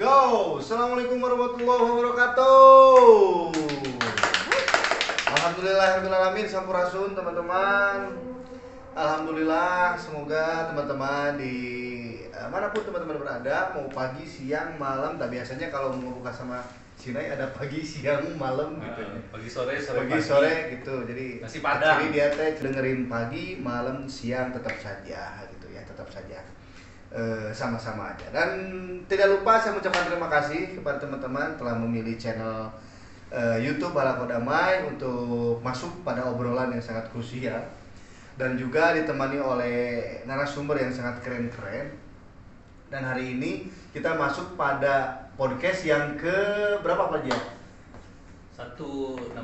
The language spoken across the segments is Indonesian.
Go! Assalamualaikum warahmatullahi wabarakatuh. Alhamdulillahirrahmanirrahim. Sampurasun teman-teman. Alhamdulillah, semoga teman-teman di manapun teman-teman berada, mau pagi, siang, malam. Tak biasanya kalau mau buka sama Sinai ada pagi, siang, malam gitu. Pagi sore Pagi sore gitu. Jadi nasi padang. Jadi dia teh dengerin pagi, malam, siang tetap saja gitu ya, tetap saja. Sama-sama aja. Dan tidak lupa saya mengucapkan terima kasih kepada teman-teman telah memilih channel YouTube Balako Damai untuk masuk pada obrolan yang sangat krusial dan juga ditemani oleh narasumber yang sangat keren-keren. Dan hari ini kita masuk pada podcast yang ke berapa Pak Jia? 160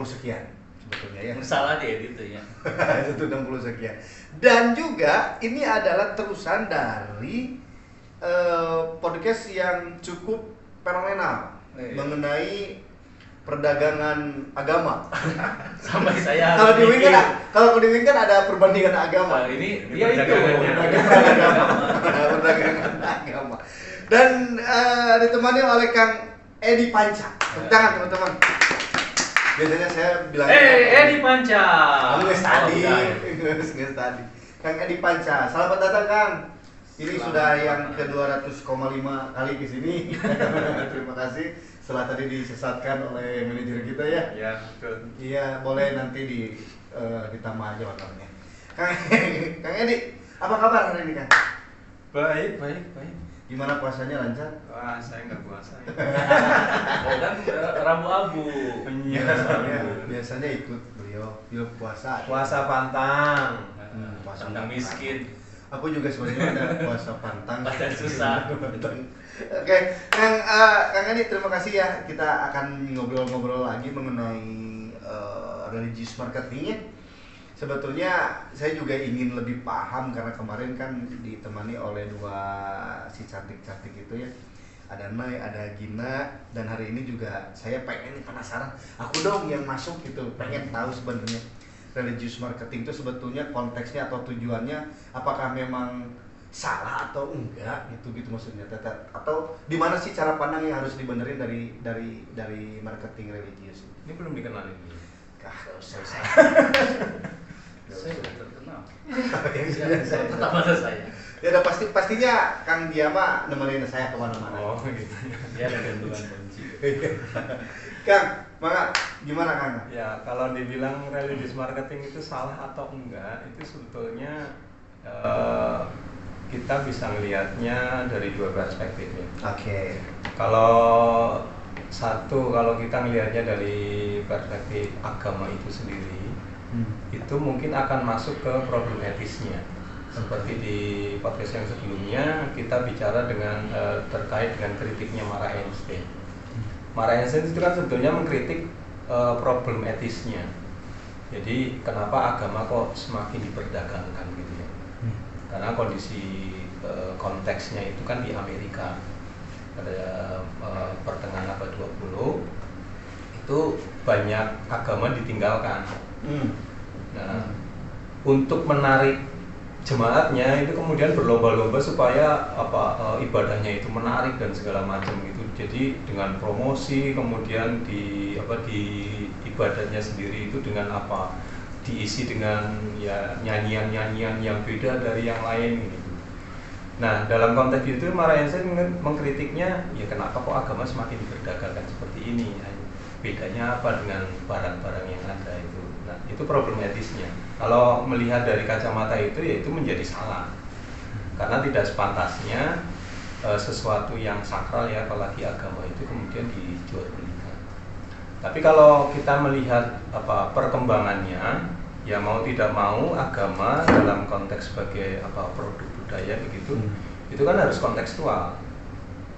sekian sebetulnya ya. salah dia gitu ya. 160 sekian. Dan juga ini adalah terusan dari podcast yang cukup fenomenal mengenai perdagangan agama. Sampai saya Kalau di Wing kan ada perbandingan agama. Ini dia itu Perdagangan agama. Dan ditemani oleh Kang Edi Panca. Tepuk tangan teman-teman. Biasanya saya bilang Edi Panca. Nges tadi. Kang Edi Panca. Selamat datang Kang. Ini sudah yang ke 200,5 kali ke sini. Terima kasih. Setelah tadi disesatkan oleh manajer kita ya. Iya, betul. Iya, boleh nanti ditambah aja warnanya. Kang Edi, apa kabar hari ini Kang? Baik. Gimana puasanya lancar? Wah, saya nggak puasa ya. Oh kan Rabu Abu. Biasanya ikut beliau puasa. Puasa pantang. Puasa Tentang pantang. miskin. Aku juga sebenarnya ada puasa pantang. Badan susah. Oke, Kang Edi, terima kasih ya. Kita akan ngobrol-ngobrol lagi mengenai religious marketingnya. Sebetulnya saya juga ingin lebih paham karena kemarin kan ditemani oleh dua si cantik-cantik itu ya. Ada Nay, ada Gina, dan hari ini juga saya pengen penasaran. Aku dong yang masuk gitu, pengen tahu sebenarnya religious marketing itu sebetulnya konteksnya atau tujuannya apakah memang salah atau enggak gitu maksudnya, atau di mana sih cara pandang yang harus dibenerin dari marketing religius? Ini belum dikenalin. Saya Saya sudah terkenal. saya Tetap ada saya. ya udah pastinya Kang dia mah nemenin saya kemana-mana. Oh gitu. Dia ada gantungan kunci. Kang, gimana Kang? Ya, kalau dibilang religious marketing itu salah atau enggak, itu sebetulnya kita bisa melihatnya dari dua perspektif ya. Oke. Kalau kita melihatnya dari perspektif agama itu sendiri, itu mungkin akan masuk ke problem etisnya. Seperti di podcast yang sebelumnya kita bicara dengan terkait dengan kritiknya Mara Einstein. Mara Einstein itu kan sebetulnya mengkritik problem etisnya. Jadi kenapa agama kok semakin diperdagangkan gitu ya? Karena kondisi konteksnya itu kan di Amerika pada pertengahan abad 20 itu banyak agama ditinggalkan. Nah, untuk menarik jemaatnya itu kemudian berlomba-lomba supaya ibadahnya itu menarik dan segala macam gitu. Jadi dengan promosi, kemudian di ibadahnya sendiri itu dengan diisi dengan ya nyanyian-nyanyian yang beda dari yang lain gitu. Nah, dalam konteks itu Mara Einstein mengkritiknya, ya kenapa kok agama semakin diperdagangkan seperti ini? Bedanya apa dengan barang-barang yang ada itu? Nah, itu problematisnya. Kalau melihat dari kacamata itu, ya itu menjadi salah. Karena tidak sepantasnya sesuatu yang sakral ya, apalagi agama itu kemudian dijualbelikan. Tapi kalau kita melihat perkembangannya, ya mau tidak mau agama dalam konteks sebagai produk budaya begitu, itu kan harus kontekstual,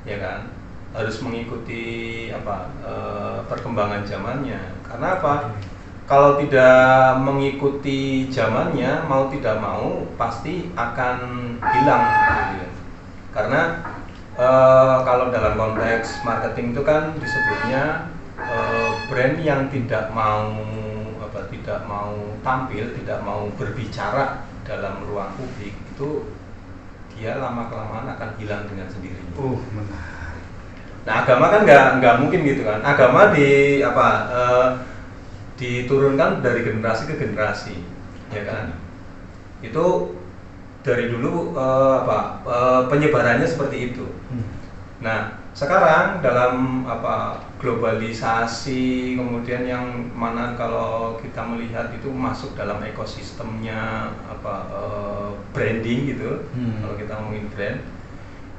ya kan? Harus mengikuti perkembangan zamannya. Karena apa? Kalau tidak mengikuti zamannya, mau tidak mau pasti akan hilang gitu ya. Karena kalau dalam konteks marketing itu kan disebutnya brand yang tidak mau tampil, tidak mau berbicara dalam ruang publik itu dia lama kelamaan akan hilang dengan sendirinya. Menarik. Nah agama kan nggak mungkin gitu kan. Agama diturunkan dari generasi ke generasi, ya kan. Itu dari dulu penyebarannya seperti itu. Nah sekarang dalam globalisasi, kemudian yang mana kalau kita melihat itu masuk dalam ekosistemnya branding gitu. Kalau kita ngomongin brand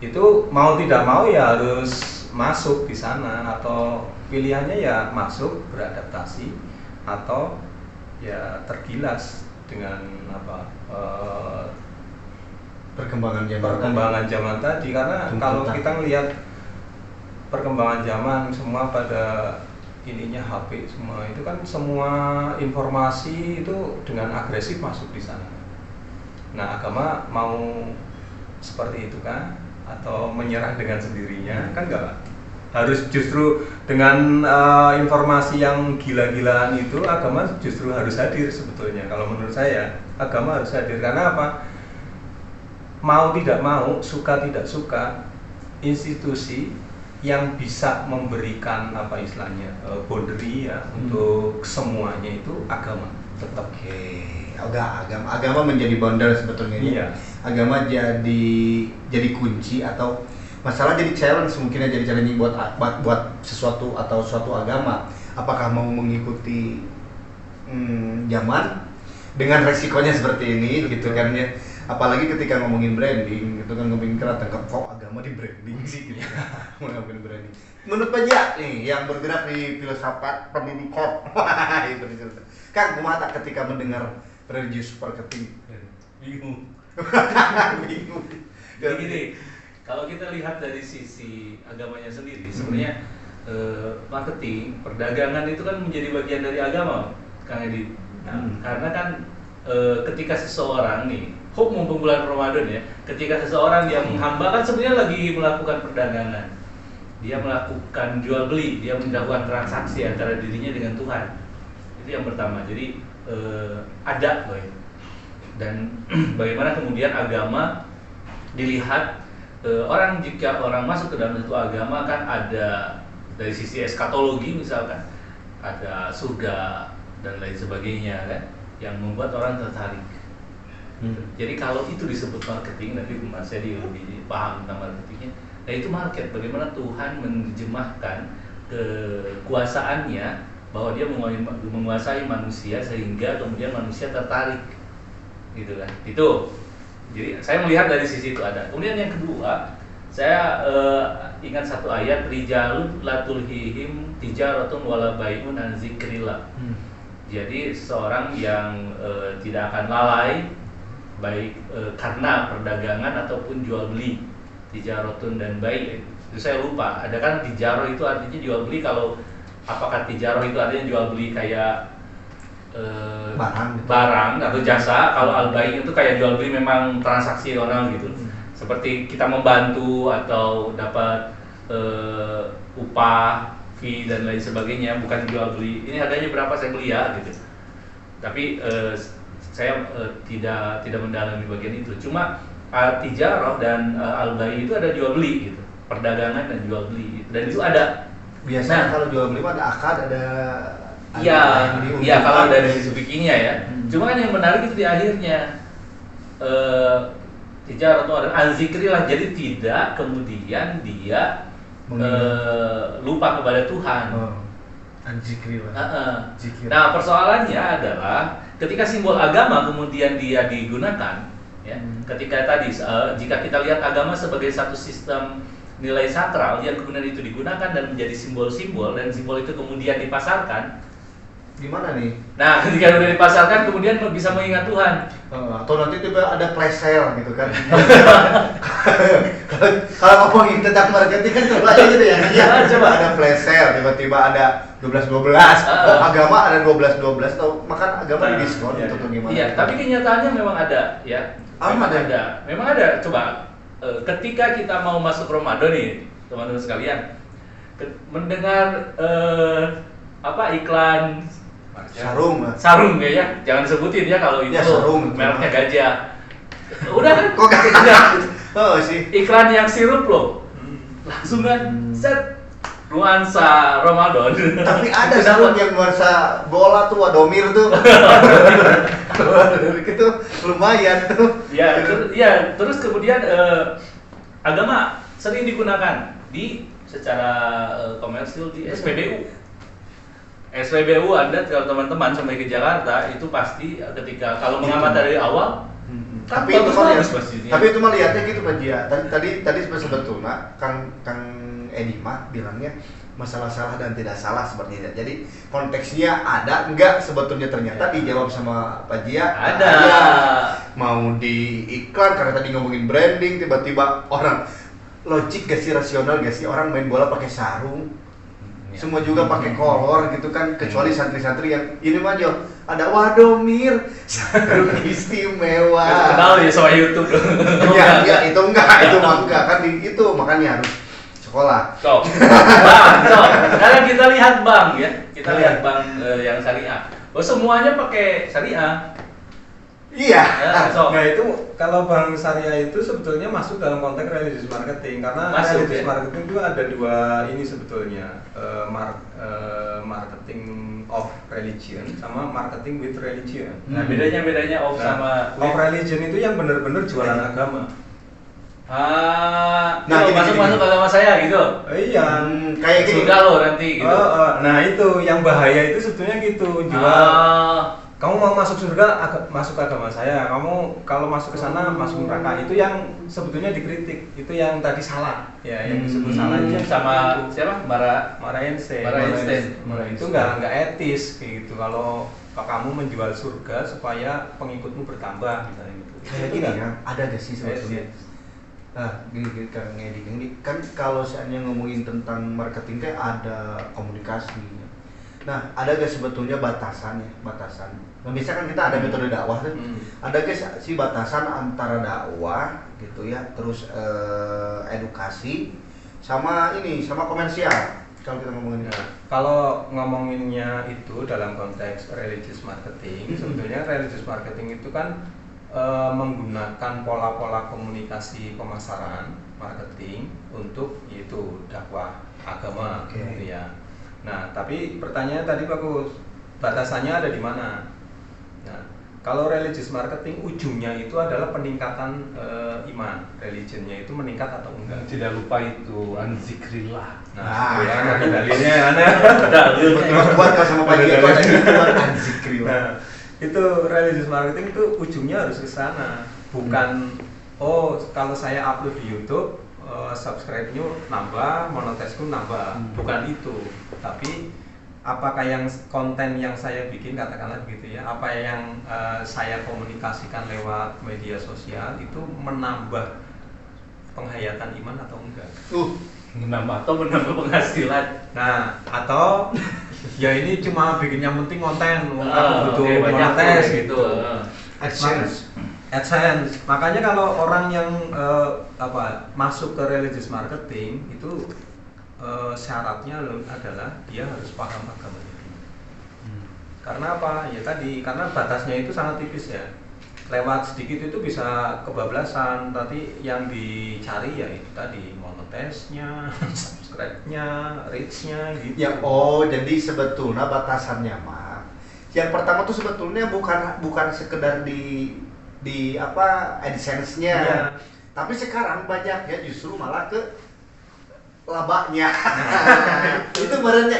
itu mau tidak mau ya harus masuk di sana, atau pilihannya ya masuk beradaptasi atau ya tergilas dengan perkembangan zaman tadi. Karena kalau kita melihat perkembangan zaman, semua pada ininya HP semua, itu kan semua informasi itu dengan agresif masuk di sana. Nah agama mau seperti itu kan, atau menyerah dengan sendirinya? Kan enggak, harus justru dengan informasi yang gila-gilaan itu agama justru harus hadir sebetulnya. Kalau menurut saya agama harus hadir, karena apa? Mau tidak mau, suka tidak suka, institusi yang bisa memberikan boundary ya untuk semuanya itu agama tetap. Agama menjadi boundary sebetulnya. Iya. Agama jadi kunci, atau masalah jadi challenge, mungkin jadi challenge buat sesuatu atau suatu agama. Apakah mau mengikuti zaman dengan resikonya seperti ini gitu kan ya. Apalagi ketika ngomongin branding, itu kan ngomongin kok agama di branding sih gitu. Ngomongin branding. Menurut Pak nih yang bergerak di filsafat pendidikan. Itu disebut. Kang, kumaha tak ketika mendengar religious marketing? Bingung. Bingung. Jadi gini, kalau kita lihat dari sisi agamanya sendiri, sebenarnya marketing, perdagangan itu kan menjadi bagian dari agama, Kang Edi. Karena kan ketika seseorang nih, mumpung bulan Ramadan ya, ketika seseorang yang menghamba kan sebenarnya lagi melakukan perdagangan, dia melakukan jual beli, dia melakukan transaksi antara dirinya dengan Tuhan. Itu yang pertama. Jadi ada boy. Dan bagaimana kemudian agama dilihat, jika orang masuk ke dalam satu agama kan ada dari sisi eskatologi misalkan, ada surga dan lain sebagainya kan, yang membuat orang tertarik. Jadi kalau itu disebut marketing, nanti Mas Edi lebih paham tentang marketingnya. Nah itu market, bagaimana Tuhan menerjemahkan kekuasaannya bahwa dia menguasai manusia sehingga kemudian manusia tertarik, gitu kan? Itu. Jadi saya melihat dari sisi itu ada. Kemudian yang kedua, saya ingat satu ayat, rijalun la tulhihim tijaratun wala bai'un an zikrillah. Jadi seorang yang tidak akan lalai baik karena perdagangan ataupun jual beli, tijaratun dan bai'. Itu saya lupa. Ada kan tijaro itu artinya jual beli. Kalau apakah tijaro itu artinya jual beli kayak barang atau jasa? Kalau al-bai' itu kayak jual beli memang transaksional gitu. Seperti kita membantu atau dapat upah, fee dan lain sebagainya, bukan jual beli. Ini harganya berapa saya beli ya gitu. Tapi saya tidak mendalami bagian itu. Cuma tijarah dan al-bai' itu ada jual beli gitu. Perdagangan dan jual beli gitu. Dan itu ada. Biasanya kalau jual beli ada akad, ada Iya, kalau dari sisi fikihnya ya. Cuma kan yang menarik itu di akhirnya. Tijarah atau an zikrillah, jadi tidak kemudian dia lupa kepada Tuhan. Nah persoalannya adalah ketika simbol agama kemudian dia digunakan, ya, ketika tadi jika kita lihat agama sebagai satu sistem nilai sakral yang kemudian itu digunakan dan menjadi simbol-simbol, dan simbol itu kemudian dipasarkan. Gimana nih? Nah, ketika sudah dipasarkan kemudian bisa mengingat Tuhan. Atau nanti tiba ada flash sale gitu kan. Kalau ngomongin tentang marketing kan coba aja gitu ya. Iya, coba ada flash sale, tiba-tiba ada 12-12. Agama ada 12-12 atau makan agama di diskon atau gimana? Iya, tapi kenyataannya memang ada ya. Memang ada. Coba ketika kita mau masuk Ramadan nih, teman-teman sekalian, mendengar iklan sarung ya, jangan sebutin ya kalau itu ya, mereknya gajah. Udah kan? Kok gajah? Oh sih. Iklan yang sirup loh. Langsung kan set nuansa Ramadan. Tapi ada sarung yang nuansa bola tuh, Wadomir tuh. Itu lumayan tuh. Ya, terus kemudian agama sering digunakan di secara komersil di SPBU. SPBU Anda kalau teman-teman sampai ke Jakarta itu pasti ketika kalau mengamati dari awal kan Tapi itu mah bagus pastinya. tapi itu mah lihatnya gitu Pak Jia. Tadi sebetulnya Kang Edi mah bilangnya masalah salah dan tidak salah seperti itu. Jadi konteksnya ada enggak sebetulnya ternyata dijawab sama Pak Jia. Ada. Mau di iklan karena tadi ngomongin branding tiba-tiba orang logik gak sih, rasional gak sih orang main bola pakai sarung? Semua juga pakai kolor gitu kan, kecuali santri-santri yang ini mah Jo, ada Wadomir, sarung istimewa. Kenal ya sama YouTube. Iya, itu enggak kan itu makanya harus sekolah. Sok. Sekarang kita lihat bank ya. Kita lihat bank yang syariah. Oh, semuanya pakai syariah. Iya. Nah itu kalau bank syariah itu sebetulnya masuk dalam konteks religious marketing karena Masuk, religious ya? marketing itu ada dua ini sebetulnya marketing of religion sama marketing with religion. Nah, bedanya off sama of religion itu yang benar-benar jualan agama. Nah, masuk agama saya gitu. Iya. Kayak gini. Surga lo nanti gitu. Nah itu yang bahaya itu sebetulnya gitu jual. Kamu mau masuk surga, masuk agama saya. Kamu kalau masuk ke sana, masuk neraka. Itu yang sebetulnya dikritik. Itu yang tadi salah. Ya, yang disebut salah itu yang sama siapa? Mara Einstein. Itu nggak etis kayak gitu. Kalau kamu menjual surga supaya pengikutmu bertambah misalnya gitu. Kayak gini ya, ada gak sih sebetulnya? Gini Kang Edi, kan kalau seandainya ngomongin tentang marketing kan ada komunikasi. Nah, ada gak sebetulnya batasan? Nah, misalkan kita ada metode dakwah tuh, ada guys sih batasan antara dakwah gitu ya, terus edukasi sama komersial kalau kita ngomongin. Kalau ngomonginnya itu dalam konteks religious marketing, sebetulnya religious marketing itu kan menggunakan pola-pola komunikasi pemasaran marketing untuk itu dakwah agama gitu ya. Nah, tapi pertanyaannya tadi bagus, batasannya ada di mana? Nah, kalau religious marketing ujungnya itu adalah peningkatan iman, religionnya itu meningkat atau enggak? Tidak lupa itu anzikrillah. Nah, ada dalilnya, ada. Buat sama Pak Jia itu anzikrillah. Nah, itu religious marketing itu ujungnya harus ke sana, bukan kalau saya upload di YouTube subscribe-nya nambah, monetisku nambah, bukan itu. Tapi apakah yang konten yang saya bikin katakanlah begitu ya, apa yang saya komunikasikan lewat media sosial itu menambah penghayatan iman atau enggak? Menambah penghasilan. Nah, atau ya ini cuma bikin yang penting konten, aku butuh monetis gitu. AdSense. Makanya kalau orang yang masuk ke religious marketing itu syaratnya adalah dia harus paham agamanya. Karena apa? Ya tadi karena batasnya itu sangat tipis ya. Lewat sedikit itu bisa kebablasan. Tadi yang dicari ya itu tadi monetisnya, subscribe-nya, reach-nya gitu. Ya jadi sebetulnya batasannya mah. Yang pertama tuh sebetulnya bukan sekedar di AdSense-nya. Ya. Tapi sekarang banyak ya justru malah ke labanya. Itu barunya.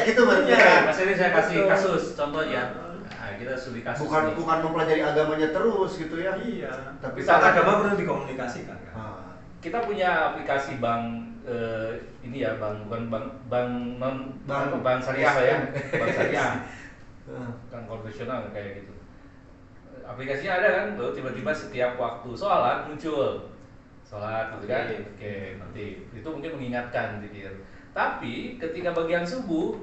Mas ini saya kasih kasus contohnya. Nah, kita studi kasus. Bukan mempelajari agamanya terus gitu ya. Iya. Tapi agama perlu dikomunikasikan kan. Kita punya aplikasi bank ini ya, bank syariah ya. Bank syariah. Kan konvensional kayak gitu. Aplikasinya ada kan, tuh tiba-tiba setiap waktu sholat muncul. Sholat gitu kan, nanti itu mungkin mengingatkan gitu. Tapi ketika bagian subuh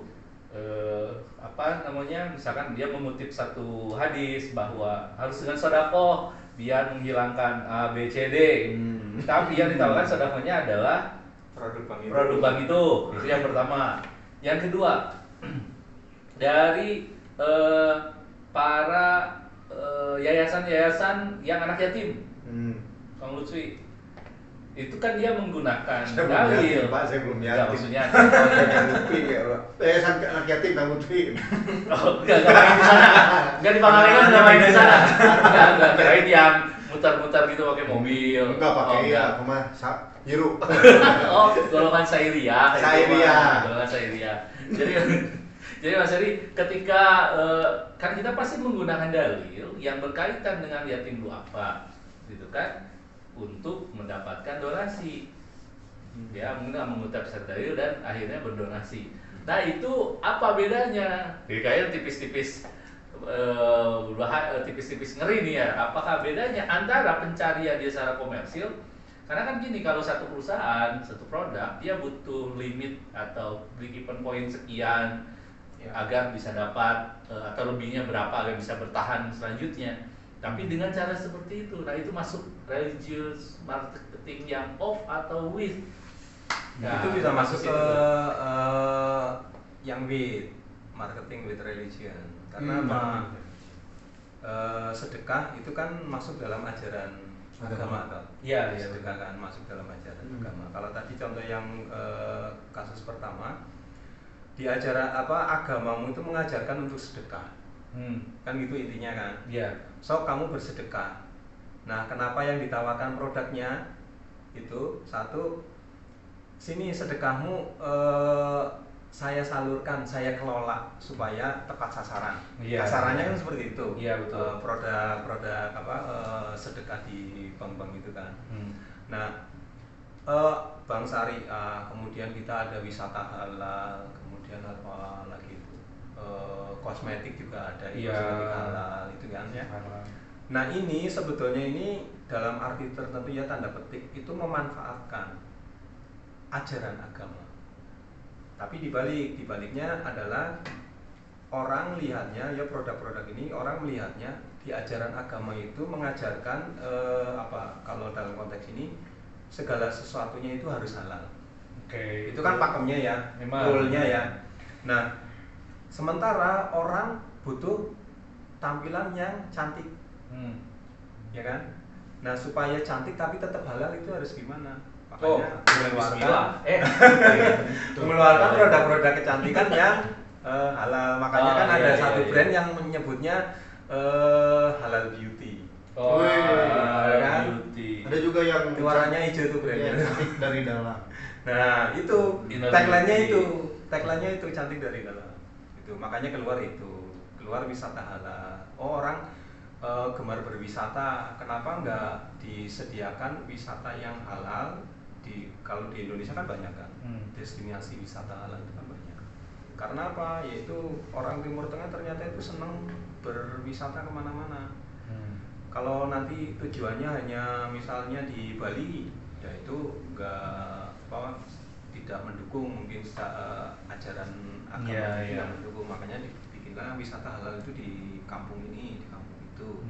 misalkan dia mengutip satu hadis bahwa harus dengan sedekah biar menghilangkan A, B, C, D. Tapi yang ditawarkan sedekahnya adalah produk bank itu yang pertama. Yang kedua, dari para yayasan-yayasan yang anak yatim, Kang Lutfi. itu kan dia menggunakan Saya belum yatim, dalil. Pak, saya belum Enggak, yatim. maksudnya Upin ya, Pak. Anak yatim kamu Upin. enggak main di sana. Enggak di Pangalengan enggak main di sana. Enggak kirain yang mutar-mutar gitu pakai mobil. Enggak pakai Oh, ya, aku mah biru. Oh, golongan Sairia. Golongan Sairia. Jadi Mas Heri, ketika kan kita pasti menggunakan dalil yang berkaitan dengan yatim duafa, gitu kan, untuk mendapatkan donasi. Ya, mungkin mengucap dalil dan akhirnya berdonasi. Nah, itu apa bedanya? Kayaknya tipis-tipis tipis-tipis ngeri nih ya. Apakah bedanya antara pencarian dia secara komersil? Karena kan gini, kalau satu perusahaan, satu produk, dia butuh limit atau break-even point sekian agar bisa dapat atau lebihnya berapa agar bisa bertahan selanjutnya. Tapi dengan cara seperti itu, nah itu masuk religious marketing yang off atau with. Nah, itu bisa masuk ke itu. yang with marketing with religion. Karena apa? Sedekah itu kan masuk dalam ajaran agama atau Iya, iya. sedekah kan masuk dalam ajaran agama. Kalau tadi contoh yang kasus pertama, di ajaran agamamu itu mengajarkan untuk sedekah, kan gitu intinya kan. Iya. So kamu bersedekah. Nah, kenapa yang ditawarkan produknya itu satu, sini sedekahmu saya salurkan, saya kelola supaya tepat sasaran. Iya. Sasarannya kan seperti itu. Iya, betul. Produk sedekah di bank-bank itu kan. Nah, bank syariah, kemudian kita ada wisata halal, kemudian apa lagi itu, kosmetik juga ada, kosmetik halal itu kan ya. Nah, ini sebetulnya ini dalam arti tertentu ya, tanda petik, itu memanfaatkan ajaran agama. Tapi dibaliknya adalah orang lihatnya ya, produk-produk ini orang melihatnya di ajaran agama itu mengajarkan kalau dalam konteks ini segala sesuatunya itu harus halal. Oke. Itu kan pakemnya ya, rule-nya ya. Nah, sementara orang butuh tampilan yang cantik. Ya kan? Nah, supaya cantik tapi tetap halal itu harus gimana? Makanya mengeluarkan produk-produk kecantikan yang halal. Makanya kan ada satu brand yang menyebutnya halal beauty. Kan? Beauty. Ada juga yang warnanya hijau tuh brandnya. Cantik dari dalam. Nah, itu tagline-nya itu cantik dari dalam. Itu makanya keluar wisata halal. Oh, orang gemar berwisata, kenapa nggak disediakan wisata yang halal? Kalau di Indonesia kan banyak kan, destinasi wisata halal itu kan banyak. Karena apa? Yaitu orang Timur Tengah ternyata itu senang berwisata kemana-mana. Kalau nanti tujuannya hanya misalnya di Bali, ya itu tidak mendukung mungkin ajaran agama tidak mendukung, makanya dibikinlah wisata halal itu di kampung ini, di kampung itu.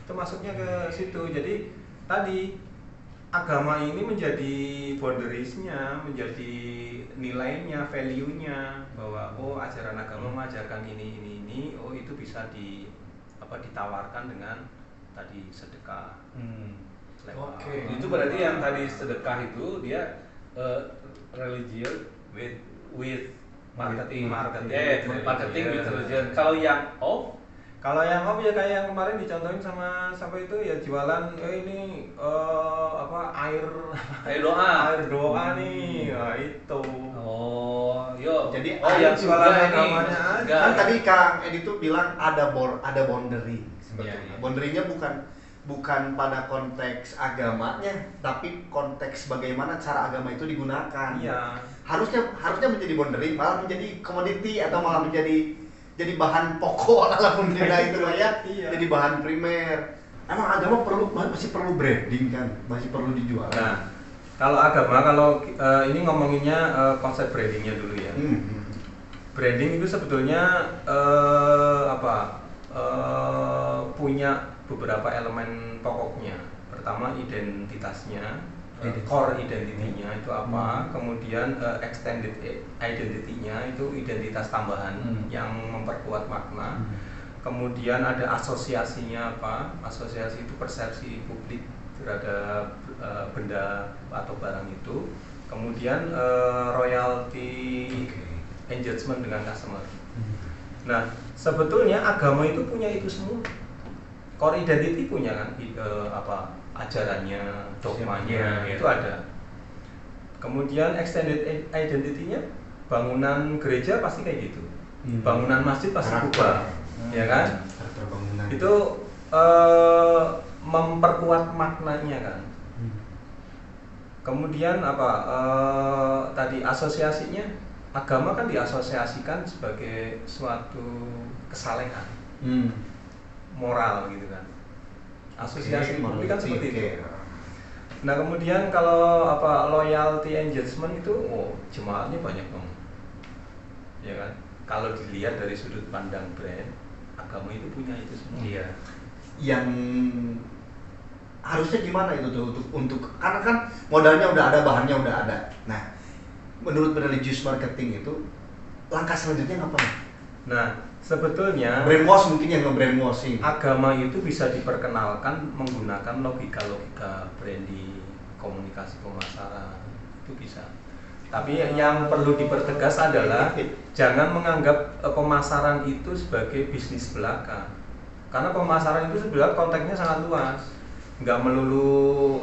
Itu masuknya ke situ. Jadi tadi agama ini menjadi boundariesnya, menjadi nilainya, value-nya, bahwa ajaran agama mengajarkan ini, itu bisa ditawarkan dengan tadi sedekah. Oke. Itu berarti yang tadi sedekah itu dia religion with marketing with religion. Kalau yang off ya kayak yang kemarin dicontohin sama itu ya, jualan ini air doa nih. Nah, itu. Jadi yang jualan agamanya aja. Kan tadi Kang Edi tuh bilang ada boundary sebetulnya. Boundary-nya bukan pada konteks agamanya, tapi konteks bagaimana cara agama itu digunakan. Iya. Harusnya menjadi boundary, malah menjadi komoditi atau malah menjadi bahan pokok dalam dunia itu ya. Iya. Jadi bahan primer. Emang agama masih perlu branding kan, masih perlu dijual. Nah, kalau agama, ini ngomonginnya konsep brandingnya dulu ya. Branding itu sebetulnya punya beberapa elemen pokoknya. Pertama identitasnya, core identity-nya itu apa, kemudian extended identity-nya itu identitas tambahan yang memperkuat makna. Kemudian ada asosiasinya apa? Asosiasi itu persepsi publik terhadap benda atau barang itu, kemudian royalty engagement dengan customer. Nah, sebetulnya agama itu punya itu semua. Core identity punya kan, ajarannya, dogmanya itu ada. Kemudian extended identity-nya, bangunan gereja pasti kayak gitu, bangunan masjid pasti berubah, ya kan? Itu memperkuat maknanya kan. Kemudian tadi asosiasinya, agama kan diasosiasikan sebagai suatu kesalehan, moral gitu kan. Asosiasi publik kan seperti itu. Nah kemudian kalau loyalty engagement itu, jemaahnya banyak banget, ya kan? Kalau dilihat dari sudut pandang brand, agama itu punya itu semua. Iya. Yang harusnya gimana itu tuh untuk karena kan modalnya udah ada, bahannya udah ada. Nah, menurut religious marketing itu langkah selanjutnya ngapain? Nah, sebetulnya brainwash mungkin yang nge-brainwashing. Agama itu bisa diperkenalkan menggunakan logika-logika branding, komunikasi pemasaran, itu bisa. Tapi yang perlu dipertegas adalah jangan menganggap pemasaran itu sebagai bisnis belaka. Karena pemasaran itu sebenarnya konteksnya sangat luas. Nggak melulu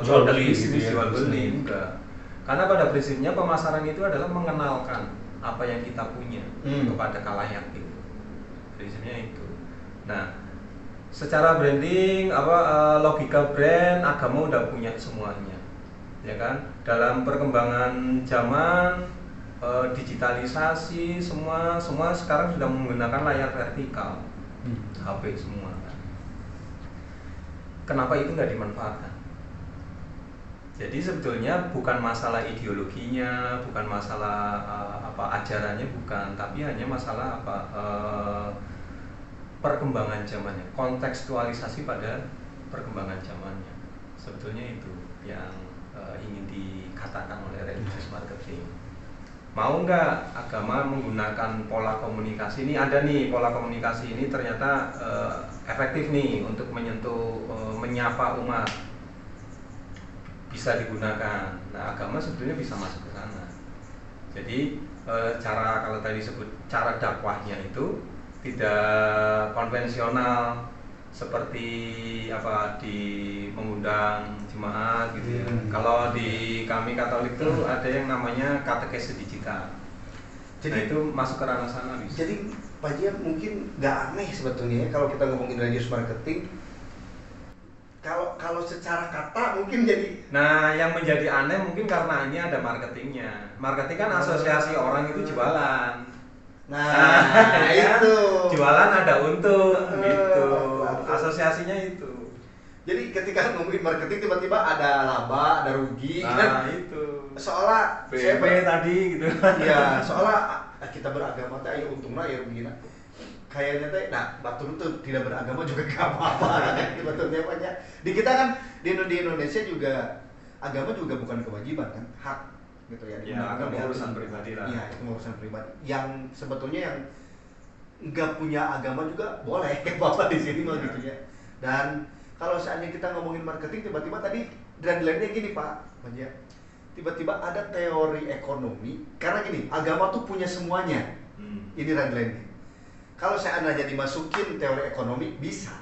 jual produk beli bisnis, gitu ya, jual beli, enggak. Karena pada prinsipnya pemasaran itu adalah mengenalkan apa yang kita punya kepada khalayak gitu. Prinsipnya itu. Nah, secara branding logika brand, agama udah punya semuanya. Ya kan? Dalam perkembangan zaman, digitalisasi, semua sekarang sudah menggunakan layar vertikal. HP semua kan. Kenapa itu nggak dimanfaatkan? Jadi sebetulnya bukan masalah ideologinya, bukan masalah ajarannya, bukan, tapi hanya masalah perkembangan zamannya, kontekstualisasi pada perkembangan zamannya. Sebetulnya itu yang ingin dikatakan oleh religious marketing. Mau nggak agama menggunakan pola komunikasi ini? Ada nih pola komunikasi ini ternyata efektif nih untuk menyentuh, menyapa umat, bisa digunakan. Nah, agama sebetulnya bisa masuk ke sana. Jadi kalau tadi disebut cara dakwahnya itu tidak konvensional seperti di mengundang jemaat gitu ya. Kalau di kami Katolik itu ada yang namanya katekese digital. Jadi nah, itu masuk ke ranah sana bisa. Jadi Pak Jia mungkin nggak aneh sebetulnya ya, kalau kita ngomongin religious marketing. Kalau secara kata mungkin jadi. Nah, yang menjadi aneh mungkin karena ini ada marketingnya. Marketing kan asosiasi orang itu jualan. Nah itu jualan ada untung gitu. Asosiasinya itu. Jadi ketika ngomongin marketing tiba-tiba ada laba, ada rugi kan. Itu. Seolah BP tadi gitu. Iya, seolah kita beragama teh ayo untungna ya rugina. Kayaknya teh batur tuh tidak beragama juga gak apa-apa kan sebetulnya banyak. Di kita kan di Indonesia juga agama juga bukan kewajiban kan, hak gitu ya. Agama urusan pribadi lah. Iya, itu urusan pribadi. Yang sebetulnya yang nggak punya agama juga boleh kayak bapak di sini mah gitu ya. Dan kalau seandainya kita ngomongin marketing tiba-tiba tadi deadline-nya gini Pak Jia. Tiba-tiba ada teori ekonomi karena gini, agama tuh punya semuanya. Ini deadline-nya. Kalau seandainya dimasukin teori ekonomi bisa.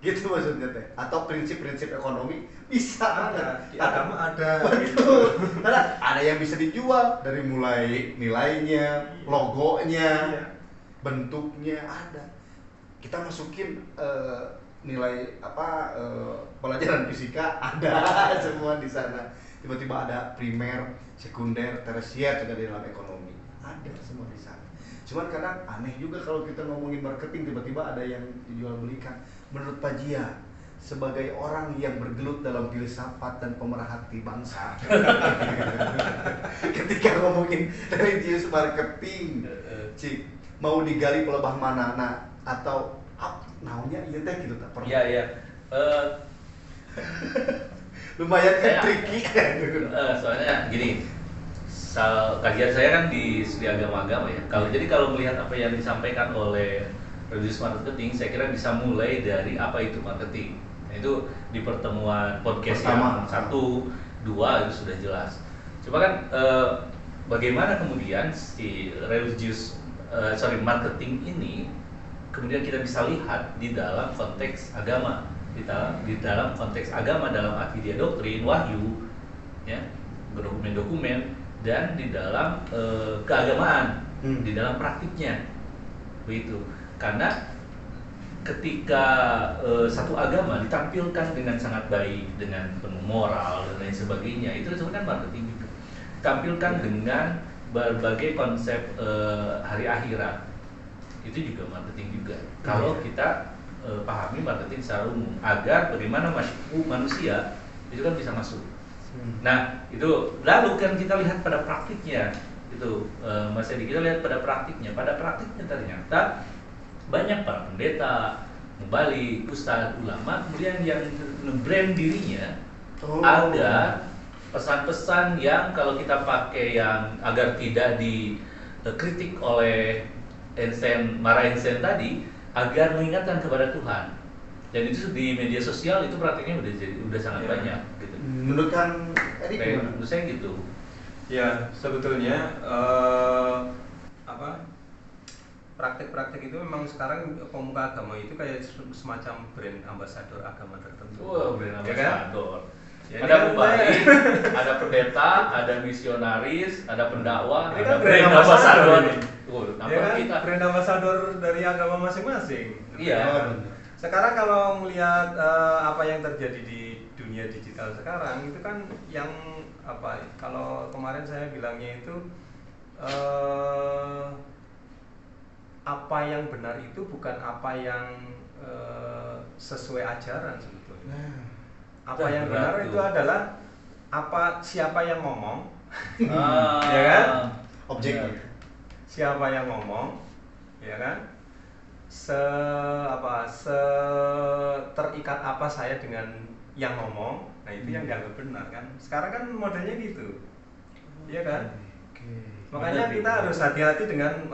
Gitu maksudnya teh. Atau prinsip-prinsip ekonomi bisa ada. Di agama ada. Betul. Karena ada yang bisa dijual dari mulai nilainya, logonya, bentuknya ada. Kita masukin nilai pelajaran fisika ada semua di sana. Tiba-tiba ada primer, sekunder, tersier juga di dalam ekonomi. Ada semua di sana. Cuman kadang aneh juga kalau kita ngomongin marketing tiba-tiba ada yang dijual belikan. Menurut Pak Jia, sebagai orang yang bergelut dalam filsafat dan pemerhati bangsa, ketika ngomongin religious marketing, cik, mau digali pelebah manana atau naunya iya teh gitu tak pernah. Iya. Lumayan kan tricky. Soalnya gini. Kajian saya kan di agama-agama ya. Kalau melihat apa yang disampaikan oleh religious marketing, saya kira bisa mulai dari apa itu marketing, Itu di pertemuan podcast Pertama. yang 1, 2 itu sudah jelas. Coba kan bagaimana kemudian si marketing ini kemudian kita bisa lihat di dalam konteks agama, di dalam konteks agama dalam arti dia doktrin, wahyu, ya, dokumen-dokumen, dan di dalam keagamaan, di dalam praktiknya, begitu. Karena ketika satu agama ditampilkan dengan sangat baik, dengan penuh moral dan lain sebagainya, itu sebenarnya marketing juga. Tampilkan dengan berbagai konsep hari akhirat, itu juga marketing juga. Kalau kita pahami marketing secara umum, agar bagaimana manusia itu kan bisa masuk. Nah, itu lalu kan kita lihat pada praktiknya, itu Mas Edi, kita lihat pada praktiknya. Pada praktiknya ternyata banyak para pendeta, mubalik, ustadz, ulama, kemudian yang nge-brand dirinya. Ada pesan-pesan yang kalau kita pakai yang agar tidak dikritik oleh Mara Einstein tadi, agar mengingatkan kepada Tuhan. Dan itu di media sosial itu praktiknya udah sangat banyak gitu. Menurut Kang Edi gimana? Menurut saya gitu. Ya, sebetulnya praktek-praktek itu memang sekarang pemuka agama itu kayak semacam brand ambasador agama tertentu. Brand Ya kan? ambasador. Ya, Ada ini kan mubalik, ada pendeta, ada misionaris, ada pendakwah, Ini ada kan brand brand ambasador. ambasador ini. Nama Ya kan? kita. Brand ambasador dari agama masing-masing. Iya. Sekarang kalau melihat apa yang terjadi di dunia digital sekarang itu kan yang kalau kemarin saya bilangnya itu apa yang benar itu bukan apa yang sesuai ajaran sebetulnya. Apa yang benar itu adalah siapa yang ngomong, ya kan? Objeknya. Siapa yang ngomong, ya kan? Terikat apa saya dengan yang ngomong, nah itu yang dianggap benar kan. Sekarang kan modelnya gitu, ya kan? Makanya kita harus hati-hati dengan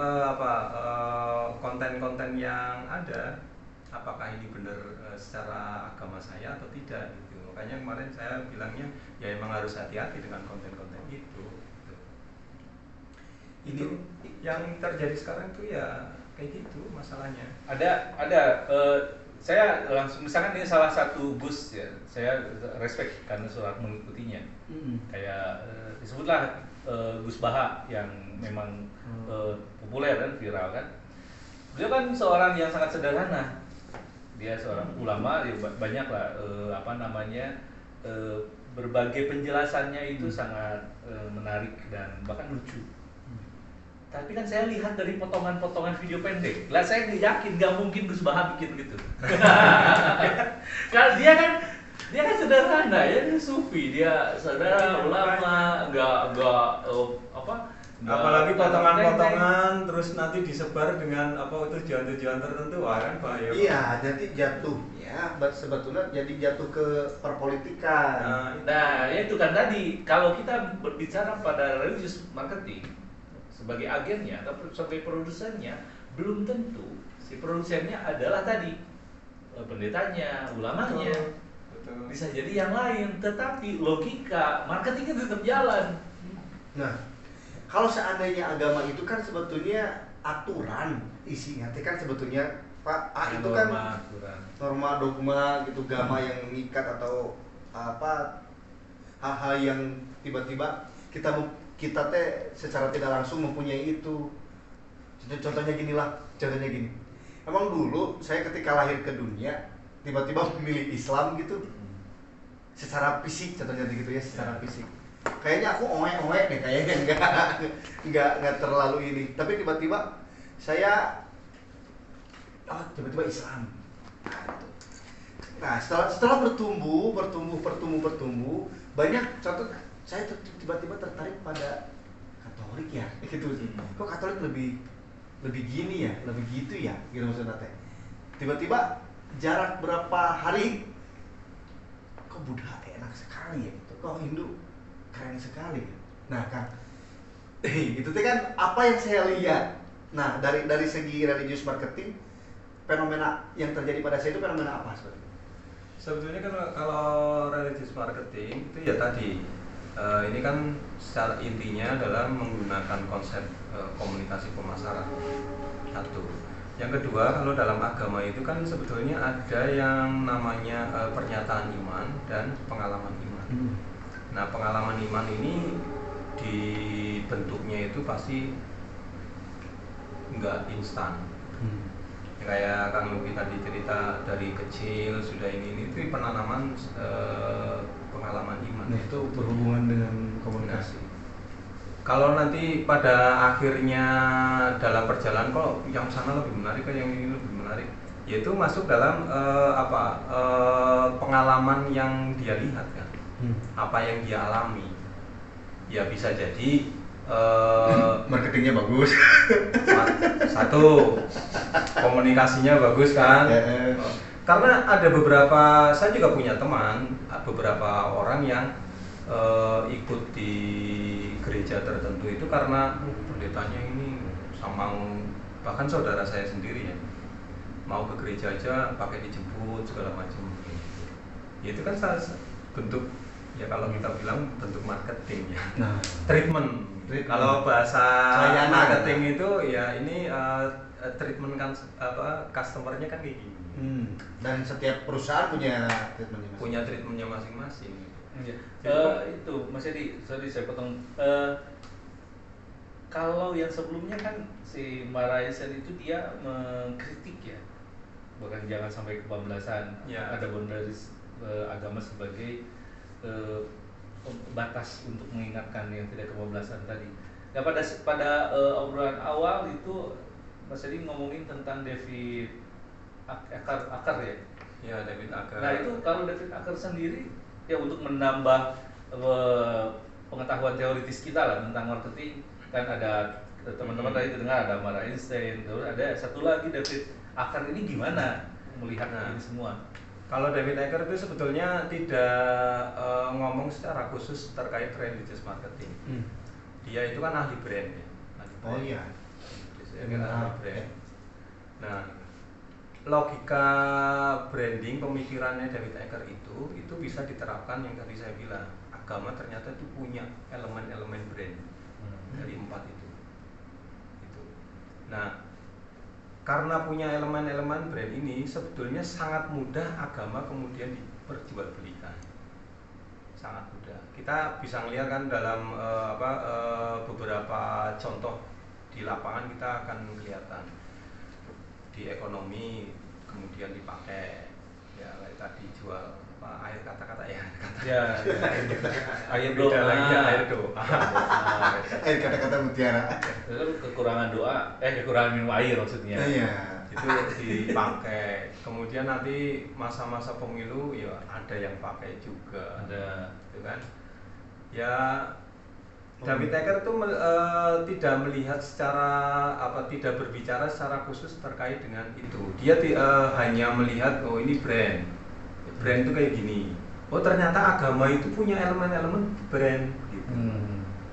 konten-konten yang ada. Apakah ini benar secara agama saya atau tidak gitu. Makanya kemarin saya bilangnya ya emang harus hati-hati dengan konten-konten itu. Itu yang terjadi sekarang itu ya kayak gitu masalahnya. Ada saya langsung, misalkan ini salah satu Gus ya, saya respect karena surat mengikutinya. Kayak disebutlah Gus Baha yang memang populer dan viral kan. Beliau kan seorang yang sangat sederhana. Dia seorang ulama, ya banyak lah berbagai penjelasannya itu sangat menarik dan bahkan lucu. Tapi kan saya lihat dari potongan-potongan video pendek, lah saya yakin nggak mungkin Gus Baha bikin gitu. Karena dia kan sederhana ya, dia sufi, dia saudara ulama, apalagi potongan-potongan terus nanti disebar dengan tujuan-tujuan tertentu, kan bahaya. Iya, jadi jatuhnya sebetulnya jadi jatuh ke perpolitikan. Nah, itu kan tadi kalau kita berbicara pada religious marketing sebagai agennya atau sebagai produsennya, belum tentu si produsennya adalah tadi pendetanya, ulamanya. Betul. Bisa jadi yang lain, tetapi logika marketingnya tetap jalan. Nah, kalau seandainya agama itu kan sebetulnya aturan isinya, kan sebetulnya Pak itu kan norma dogma gitu, gama yang mengikat atau hal-hal yang tiba-tiba kita teh secara tidak langsung mempunyai itu. Contohnya gini. Emang dulu saya ketika lahir ke dunia tiba-tiba memilih Islam gitu, secara fisik contohnya gitu ya, secara fisik. Kayaknya aku oe deh, kayaknya nggak terlalu ini. Tapi tiba-tiba saya tiba-tiba Islam. Nah, setelah bertumbuh, banyak contoh saya tiba-tiba tertarik pada Katolik ya, gitu. Kok Katolik lebih gini ya, lebih gitu ya, gitu maksudnya teh. Tiba-tiba jarak berapa hari, kok Buddha enak sekali ya, gitu. Kok Hindu keren sekali. Nah Kang, itu kan apa yang saya lihat. Nah dari segi religious marketing, fenomena yang terjadi pada saya itu fenomena apa sebenarnya? Sebetulnya kan kalau religious marketing itu ya tadi ini kan secara intinya adalah menggunakan konsep komunikasi pemasaran. Satu. Yang kedua, kalau dalam agama itu kan sebetulnya ada yang namanya pernyataan iman dan pengalaman iman. Nah, pengalaman iman ini dibentuknya itu pasti nggak instan. Kayak Kang Luki tadi cerita dari kecil sudah ini itu penanaman pengalaman iman. Nah, itu berhubungan dengan komunikasi. Kalau nanti pada akhirnya dalam perjalanan kok yang sana lebih menarik, yang ini lebih menarik, yaitu masuk dalam pengalaman yang dia lihat kan, apa yang dia alami. Ya bisa jadi marketingnya bagus. Satu, komunikasinya bagus kan. Karena ada beberapa, saya juga punya teman, beberapa orang yang ikut di gereja tertentu itu karena pendetanya ini sama, bahkan saudara saya sendiri ya, mau ke gereja aja pakai dijemput segala macam. Ya, itu kan bentuk, ya kalau kita bilang bentuk marketing ya. Nah, treatment. Kalau bahasa marketing itu ya ini treatment kan customernya kan kayak gini. Dan setiap perusahaan punya treatmentnya masing-masing. Punya treatmentnya masing-masing. Itu Mas Edi, sorry saya potong. Kalau yang sebelumnya kan si Maraisen itu dia mengkritik ya, bahkan jangan sampai kebablasan. Ya. Ada boundaries agama sebagai batas untuk mengingatkan yang tidak kebablasan tadi. Nah pada obrolan awal itu Mas Edi ngomongin tentang David Acker ya. Ya, David Acker. Nah itu kalau David Acker sendiri ya untuk menambah pengetahuan teoritis kita lah tentang marketing, kan ada teman-teman tadi dengar ada Mara Einstein, terus ada satu lagi David Acker. Ini gimana melihat ini semua? Kalau David Acker itu sebetulnya tidak ngomong secara khusus terkait religious marketing. Dia itu kan ahli brand ya. Oh iya. Dia kan ahli brand. Nah, logika branding pemikirannya David Acker itu bisa diterapkan yang tadi saya bilang. Agama ternyata itu punya elemen-elemen brand dari 4 itu. Nah, karena punya elemen-elemen brand ini sebetulnya sangat mudah agama kemudian diperjualbelikan. Sangat mudah. Kita bisa melihat kan dalam beberapa contoh di lapangan kita akan kelihatan. Di ekonomi kemudian dipakai ya kayak tadi jual air kata-kata ya air doa lagi ya, air doa air kata-kata mutiara itu kekurangan doa kekurangan minum air maksudnya. Iya, itu dipakai. Kemudian nanti masa-masa pemilu ya ada yang pakai juga, ada itu kan ya. David Acker itu tidak melihat secara tidak berbicara secara khusus terkait dengan itu. Dia hanya melihat ini brand itu kayak gini. Oh ternyata agama itu punya elemen-elemen brand gitu.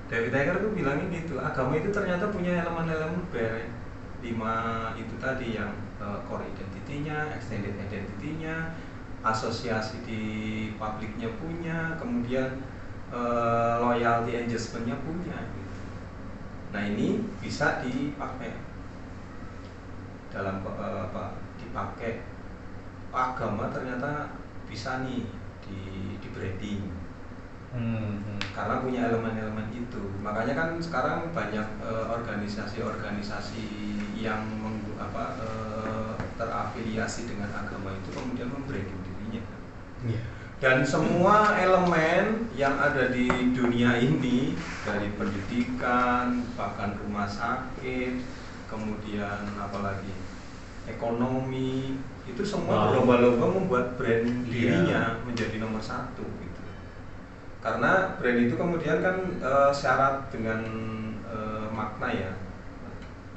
David Acker itu bilangin gitu. Agama itu ternyata punya elemen-elemen brand. 5 itu tadi yang core identity-nya, extended identity-nya, asosiasi di publiknya punya, kemudian loyalty engagement-nya punya gitu. Nah ini bisa dipakai dalam dipakai agama ternyata bisa nih di branding karena punya elemen-elemen itu. Makanya kan sekarang banyak organisasi-organisasi yang terafiliasi dengan agama itu kemudian membranding dirinya. Dan semua elemen yang ada di dunia ini, dari pendidikan, bahkan rumah sakit, kemudian apalagi ekonomi, itu semua berlomba-lomba membuat brand dirinya menjadi nomor 1 gitu. Karena brand itu kemudian kan syarat dengan makna ya,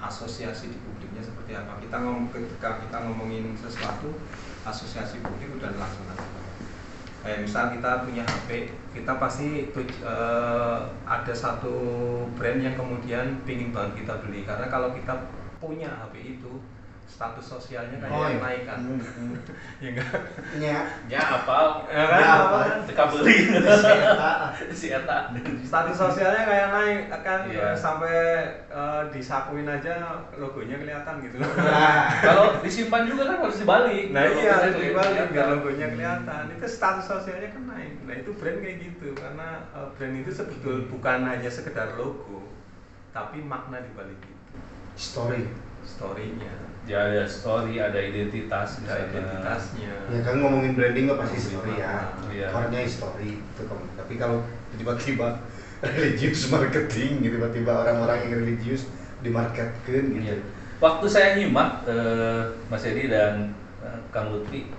asosiasi di publiknya seperti apa. Ketika kita ngomongin sesuatu, asosiasi publik udah langsung ada. Kayak misal kita punya HP, kita pasti ada satu brand yang kemudian pingin banget kita beli. Karena kalau kita punya HP itu, status sosialnya kayak Oh, iya. naik kan. Ya enggak? Nya. Ya apal, Ya kan? Ya, apa? teka beli Ah, si eta. Status sosialnya kayak naik kan Iya. sampai disakuin aja logonya kelihatan gitu loh. Nah, Kalau disimpan juga kan harus dibalik. Nah Kalau iya harus kelihatan. dibalik biar logonya kelihatan. Itu status sosialnya kan naik. Nah itu brand kayak gitu karena brand itu sebetulnya bukan hanya sekedar logo, tapi makna dibalik itu, story. storynya, Ya ada story, ada identitas, ada identitasnya. Ya kan ngomongin branding nggak pasti story ya. Iya. Core-nya story itu kan. Tapi kalau tiba-tiba religious marketing gitu, tiba-tiba orang-orang yang religius dimarketkan gitu. Iya. Waktu saya nyimak Mas Edi dan Kang Lutfi,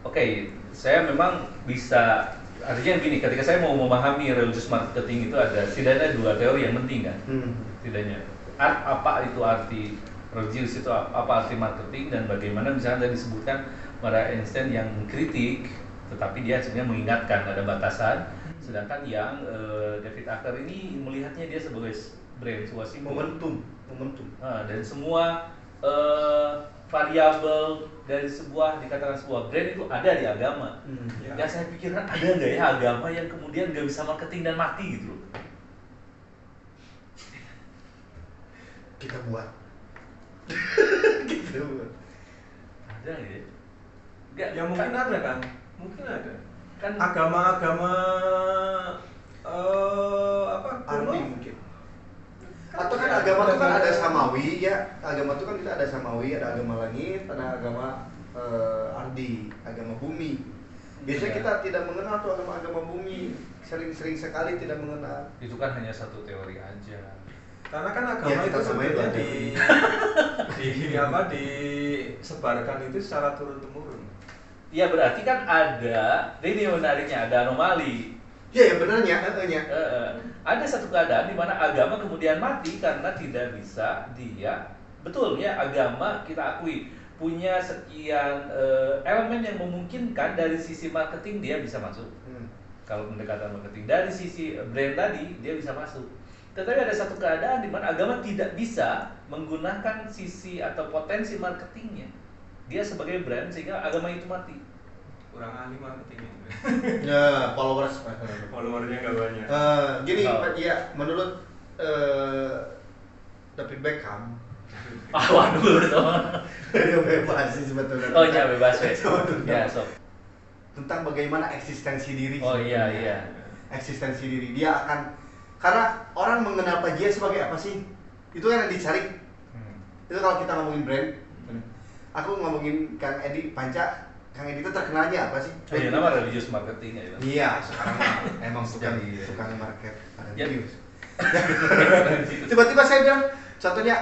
oke, saya memang bisa, artinya gini, ketika saya mau memahami religious marketing itu ada setidaknya dua teori yang penting kan, setidaknya. Apa itu arti religious, itu apa arti marketing, dan bagaimana misalnya tadi disebutkan para Einstein yang kritik, tetapi dia sebenarnya mengingatkan ada batasan, sedangkan yang David Acker ini melihatnya dia sebagai brand, sebuah simbol. Momentum. Dan semua variabel dari dikatakan sebuah brand itu ada di agama. Ya. Yang saya pikirkan ada nggak ya agama yang kemudian nggak bisa marketing dan mati gitu loh. Kita buat. Gitu. Ada nggak ya? Nggak, Ya mungkin ada kan, mungkin ada. Kan Agama-agama apa? Arti kuno? mungkin. Atau kan agama itu kan ada samawi ya. Agama itu kan kita ada samawi, ada agama langit, ada agama ardi, agama bumi. Biasanya Ya. kita tidak mengenal tuh agama bumi. Sering-sering sekali tidak mengenal. itu kan hanya satu teori aja. Karena kan agama Ya, kita itu samain sebetulnya lah. disebarkan itu secara turun temurun. Iya, berarti kan ada, ini menariknya, ada anomali. Ya yang benarnya, Ada satu keadaan di mana agama kemudian mati karena tidak bisa betulnya agama kita akui punya sekian elemen yang memungkinkan dari sisi marketing dia bisa masuk. Kalau pendekatan marketing dari sisi brand tadi dia bisa masuk. Tetapi ada satu keadaan di mana agama tidak bisa menggunakan sisi atau potensi marketingnya. Dia sebagai brand sehingga agama itu mati. Kurang ahli marketing itu. Ya followers. Followernya nggak banyak. Gini Oh. Pak, ya menurut David Beckham. Waduh, Dia bebas sih sebetulnya. oh iya bebas wes. Ya, sob. Tentang bagaimana eksistensi diri. Oh iya sebenarnya. iya. Eksistensi diri dia akan, karena orang mengenal dia sebagai apa sih? Itu kan yang dicari. Itu kalau kita ngomongin brand. Aku ngomongin Kang Edi Panca. Kang Edi itu terkenalnya apa sih? Oh iya, nama religious marketing ya. Iya, sekarang mah emang tukang Jadi, market Ya. religius. Tiba-tiba saya bilang, contohnya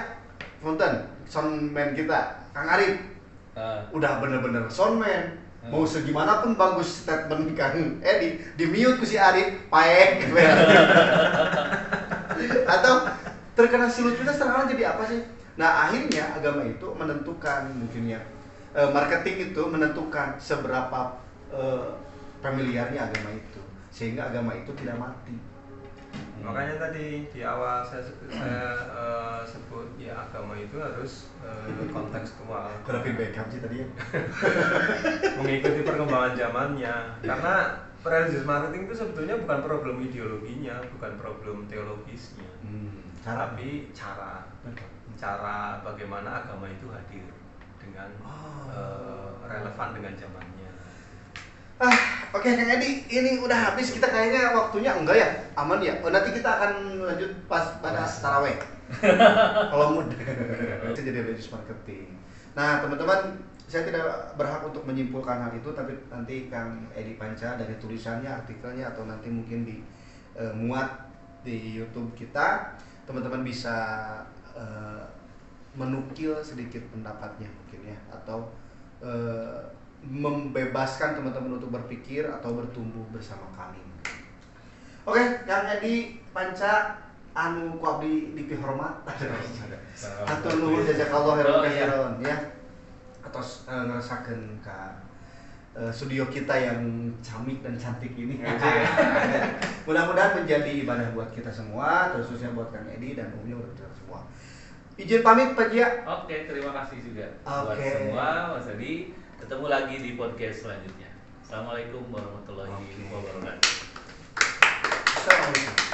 Fonten, soundman kita, Kang Arif, udah bener-bener soundman. Mau segimanapun bagus statement Kang Edi, di mute ku si Arif, paek gitu ya. Atau terkena silut kita sekarang jadi apa sih? Nah akhirnya agama itu menentukan mungkin ya, marketing itu menentukan seberapa familiarnya agama itu, sehingga agama itu tidak mati. Makanya tadi di awal saya sebut ya agama itu harus kontekstual. David Beckham sih tadi ya. Mengikuti perkembangan zamannya. Karena religious marketing itu sebetulnya bukan problem ideologinya, bukan problem teologisnya, tapi cara bagaimana agama itu hadir dengan relevan dengan zamannya. Oke Kang Edi, ini udah habis, kita kayaknya waktunya enggak ya? Aman ya? Oh, nanti kita akan lanjut pas pada taraweh. Kalau muda. Itu jadi religious marketing. Nah, teman-teman, saya tidak berhak untuk menyimpulkan hal itu, tapi nanti Kang Edi Panca dari tulisannya, artikelnya, atau nanti mungkin muat di YouTube kita, teman-teman bisa menukil sedikit pendapatnya mungkin ya, atau membebaskan teman-teman untuk berpikir atau bertumbuh bersama kami. Oke, Kang Edi Panca anu ku abdi dipihormat. Hatur nuhun jazakallahu khairan ya. Atos ngerasakeun ka studio kita yang camik dan cantik ini. Mudah-mudahan menjadi ibadah buat kita semua, khususnya buat Kang Edi dan umumnya buat kita semua. Izin pamit Pak Jia. Oke, terima kasih juga buat Oke. semua Mas Adi. Ketemu lagi di podcast selanjutnya. Assalamualaikum warahmatullahi wabarakatuh. Assalamualaikum.